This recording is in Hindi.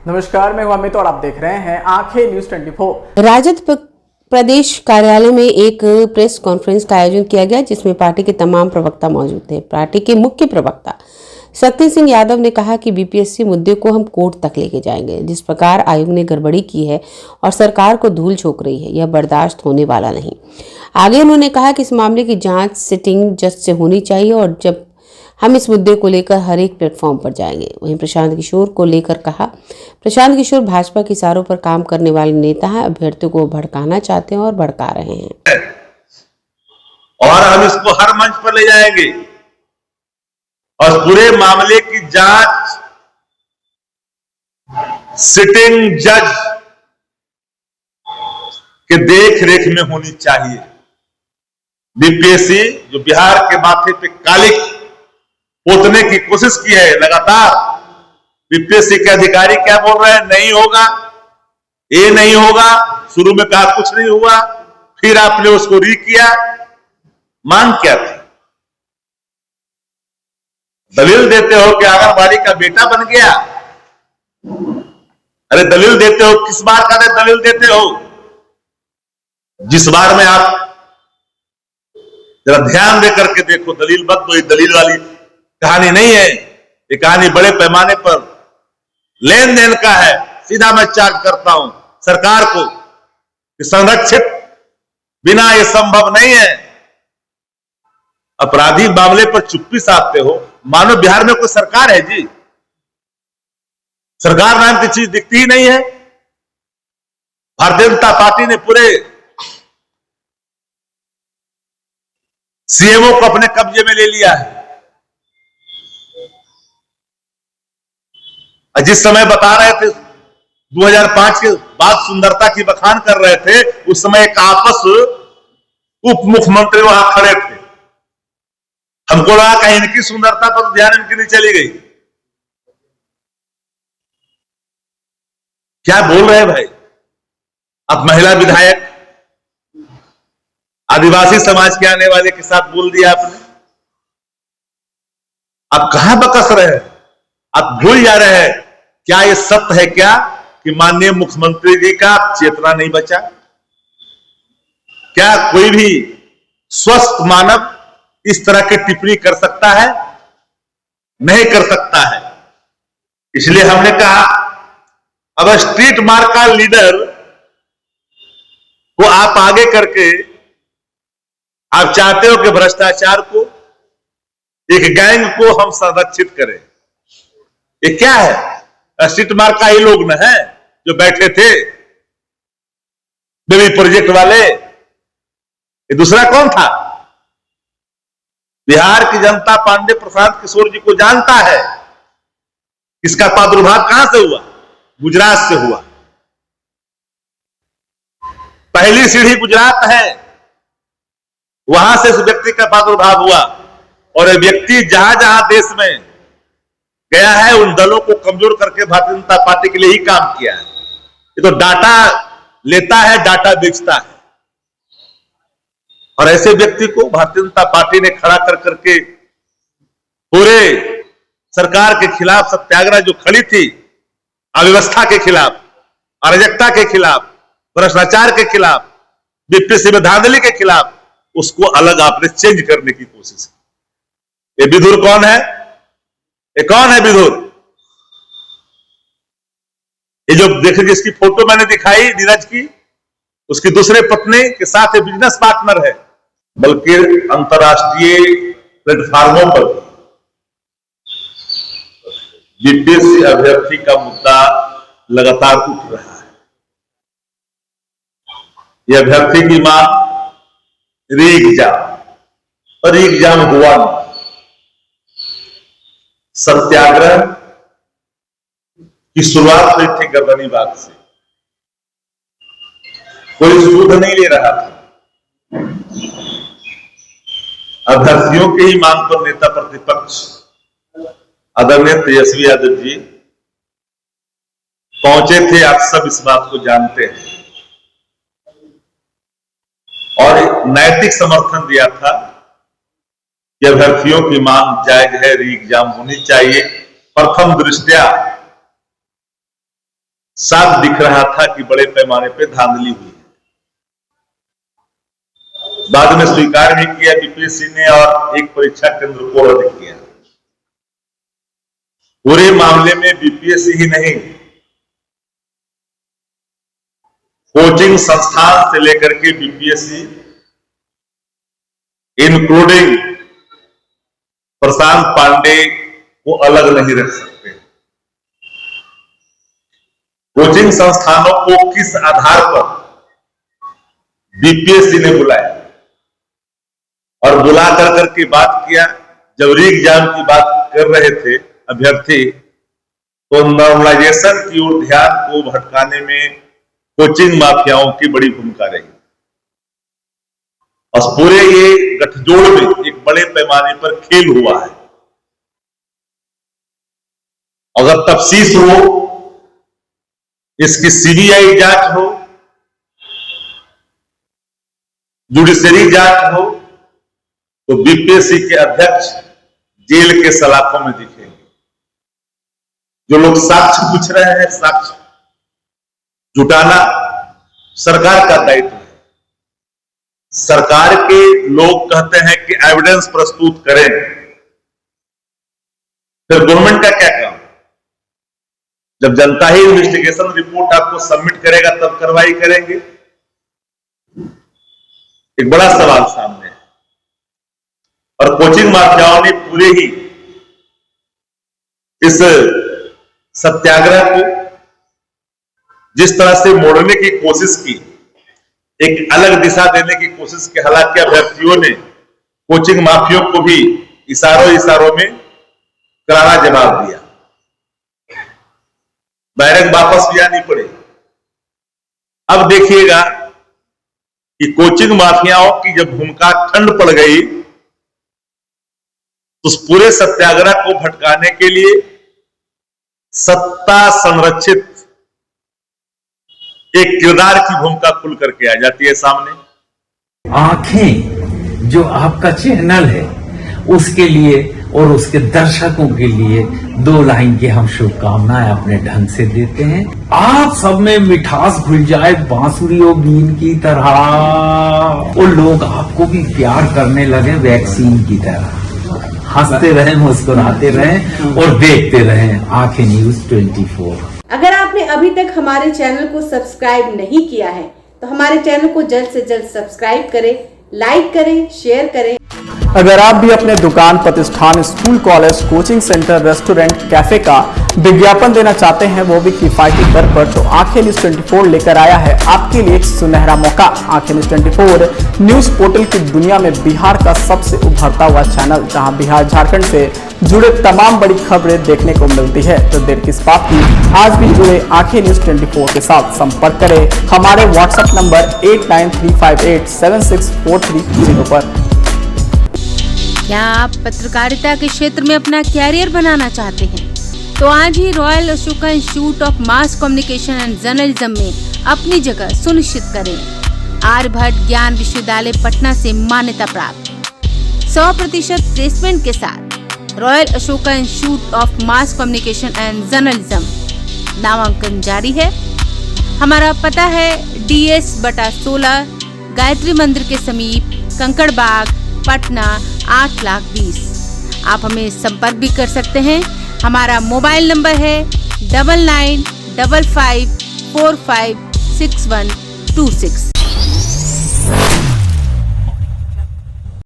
नमस्कार, मैं हूं अमित और आप देख रहे हैं आंखें न्यूज 24। राजद प्रदेश कार्यालय में एक प्रेस कॉन्फ्रेंस का आयोजन किया गया, जिसमें पार्टी के तमाम प्रवक्ता मौजूद थे। पार्टी के मुख्य प्रवक्ता शक्ति सिंह यादव ने कहा कि बीपीएससी मुद्दे को हम कोर्ट तक लेके जाएंगे। जिस प्रकार आयोग ने गड़बड़ी की है और सरकार को धूल झोंक रही है, यह बर्दाश्त होने वाला नहीं। आगे उन्होंने कहा कि इस मामले की जांच सिटिंग जज से होनी चाहिए और जब हम इस मुद्दे को लेकर हर एक प्लेटफॉर्म पर जाएंगे। वहीं प्रशांत किशोर को लेकर कहा, प्रशांत किशोर भाजपा के इशारों पर काम करने वाले नेता हैं। अभ्यर्थियों को भड़काना चाहते हैं और भड़का रहे हैं और हम इसको हर मंच पर ले जाएंगे और पूरे मामले की जांच सिटिंग जज के देख रेख में होनी चाहिए। बीपीएससी जो बिहार के माथे पे कालिक पोतने की कोशिश की है लगातार, बीपीएससी के अधिकारी क्या बोल रहे हैं, नहीं होगा, ये नहीं होगा। शुरू में कहा कुछ नहीं हुआ, फिर आपने उसको री किया। मांग क्या थी? दलील देते हो कि आंगनबाड़ी का बेटा बन गया। अरे दलील देते हो, किस बार का दलील देते हो? जिस बार में आप जरा ध्यान दे करके देखो, दलील मत दो। ये दलील वाली कहानी नहीं है, ये कहानी बड़े पैमाने पर लेन देन का है। सीधा मैं चार्ज करता हूं सरकार को कि संरक्षित बिना ये संभव नहीं है। अपराधी मामले पर चुप्पी साधते हो, मानो बिहार में कोई सरकार है जी। सरकार नाम की चीज दिखती ही नहीं है। भारतीय जनता पार्टी ने पूरे सीएमओ को अपने कब्जे में ले लिया है। जिस समय बता रहे थे 2005 के बाद सुंदरता की बखान कर रहे थे, उस समय एक आपस उप मुख्यमंत्री वहां खड़े थे। हमको लगा कहीं इनकी सुंदरता पर ध्यान इनकी नहीं चली गई। क्या बोल रहे हैं भाई? अब महिला विधायक आदिवासी समाज के आने वाले के साथ बोल दिया आपने। आप कहां बकस रहे हैं? आप भूल जा रहे हैं क्या ये सत्य है क्या कि माननीय मुख्यमंत्री जी का चेतना नहीं बचा? क्या कोई भी स्वस्थ मानव इस तरह की टिप्पणी कर सकता है? नहीं कर सकता है। इसलिए हमने कहा अब स्ट्रीट मार्क का लीडर को आप आगे करके आप चाहते हो कि भ्रष्टाचार को, एक गैंग को हम संरक्षित करें। ये क्या है? स्ट्रीट मार्क का ही लोग न है जो बैठे थे बेबी प्रोजेक्ट वाले। ये दूसरा कौन था? बिहार की जनता पांडे प्रशांत किशोर जी को जानता है। इसका प्रादुर्भाव कहां से हुआ? गुजरात से हुआ। पहली सीढ़ी गुजरात है, वहां से इस व्यक्ति का प्रादुर्भाव हुआ। और ये व्यक्ति जहां जहां देश में गया है, उन दलों को कमजोर करके भारतीय जनता पार्टी के लिए ही काम किया है। ये तो डाटा लेता है, डाटा बेचता है। और ऐसे व्यक्ति को भारतीय जनता पार्टी ने खड़ा कर करके पूरे सरकार के खिलाफ सत्याग्रह जो खड़ी थी, अव्यवस्था के खिलाफ, अराजकता के खिलाफ, भ्रष्टाचार के खिलाफ, बीपीएससी में धांधली के खिलाफ, उसको अलग आपने चेंज करने की कोशिश की। ये विधुर कौन है? ये कौन है विधुर? ये जो देखिए, जिसकी फोटो मैंने दिखाई नीरज की, उसकी दूसरे पत्नी के साथ ये बिजनेस पार्टनर है। बल्कि अंतरराष्ट्रीय प्लेटफार्मों पर बीपीएससी अभ्यर्थी का मुद्दा लगातार उठ रहा है। यह अभ्यर्थी की मांग री एग्जाम, और री एग्जाम हुआ नहीं। सत्याग्रह की शुरुआत हुई थी गर्दनीबाग से। कोई सूद नहीं ले रहा था। अभ्यर्थियों के ही मांग पर नेता प्रतिपक्ष आदरणीय तेजस्वी यादव जी पहुंचे थे। आप सब इस बात को जानते हैं। और नैतिक समर्थन दिया था कि अभ्यर्थियों की मांग जायज है, री एग्जाम होनी चाहिए। प्रथम दृष्टया साफ दिख रहा था कि बड़े पैमाने पे धांधली हुई है। बाद में स्वीकार भी किया बीपीएससी ने और एक परीक्षा केंद्र को रद्द किया। पूरे मामले में बीपीएससी ही नहीं, कोचिंग संस्थान से लेकर के बीपीएससी इंक्लूडिंग प्रशांत पांडे को अलग नहीं रख सकते। कोचिंग संस्थानों को किस आधार पर बीपीएससी ने बुलाया और बुला कर करके बात किया? जब री एग्जाम की बात कर रहे थे अभ्यर्थी, तो नॉर्मलाइजेशन की ओर ध्यान को भटकाने में कोचिंग माफियाओं की बड़ी भूमिका रही और पूरे ये गठजोड़ में एक बड़े पैमाने पर खेल हुआ है। अगर तफ्तीश हो, इसकी सीबीआई जांच हो, जुडिशरी जांच हो, तो बीपीएससी के अध्यक्ष जेल के सलाखों में दिखेंगे। जो लोग साक्ष्य पूछ रहे हैं, साक्ष्य जुटाना सरकार का दायित्व है। सरकार के लोग कहते हैं कि एविडेंस प्रस्तुत करें, फिर गवर्नमेंट का क्या काम? जब जनता ही इन्वेस्टिगेशन रिपोर्ट आपको सबमिट करेगा तब कार्रवाई करेंगे। एक बड़ा सवाल सामने है और कोचिंग माफियाओं ने पूरे ही इस सत्याग्रह को जिस तरह से मोड़ने की कोशिश की, एक अलग दिशा देने की कोशिश की। हालांकि अभ्यर्थियों ने कोचिंग माफियों को भी इशारों में करारा जवाब दिया, बैरक वापस भी आनी पड़ी। अब देखिएगा कि कोचिंग माफियाओं की जब भूमिका ठंड पड़ गई तो उस पूरे सत्याग्रह को भटकाने के लिए सत्ता संरक्षित एक किरदार की भूमिका खुल करके आ जाती है सामने। आंखें जो आपका चैनल है उसके लिए और उसके दर्शकों के लिए 2 लाइन की हम शुभकामनाएं अपने ढंग से देते हैं। आप सब में मिठास घुल जाए बांसुरियों बीन की तरह और लोग आपको भी प्यार करने लगे वैक्सीन की तरह। हंसते रहें, मुस्कुराते रहें और देखते रहें आंखें न्यूज 24। अगर आपने अभी तक हमारे चैनल को सब्सक्राइब नहीं किया है तो हमारे चैनल को जल्द से जल्द सब्सक्राइब करें, लाइक करें, शेयर करें। अगर आप भी अपने दुकान, प्रतिष्ठान, school, college, coaching centre, restaurant, cafe का विज्ञापन देना चाहते हैं, वो भी किफायती दर पर, तो आंखें न्यूज 24 लेकर आया है आपके लिए एक सुनहरा मौका। आंखें न्यूज 24 न्यूज पोर्टल की दुनिया में बिहार का सबसे उभरता हुआ चैनल, जहां बिहार झारखंड से जुड़े तमाम बड़ी खबरें देखने को मिलती है। तो देर किस बात की, आज भी जुड़े आंखें न्यूज 24 के साथ संपर्क करें हमारे व्हाट्सएप नंबर 8935876430 पर। क्या आप पत्रकारिता के क्षेत्र में अपना कैरियर बनाना चाहते हैं? तो आज ही royal Ashoka institute of mass communication and journalism में अपनी जगह सुनिश्चित करें। आर्यभट्ट ज्ञान विश्वविद्यालय पटना से मान्यता प्राप्त 100% प्लेसमेंट के साथ royal Ashoka institute of mass communication and journalism नामांकन जारी है। हमारा पता है DS/16 गायत्री मंदिर के समीप, कंकड़ बाग, पटना 8,20,000। आप हमें संपर्क भी कर सकते हैं। हमारा मोबाइल नंबर है 9955456126।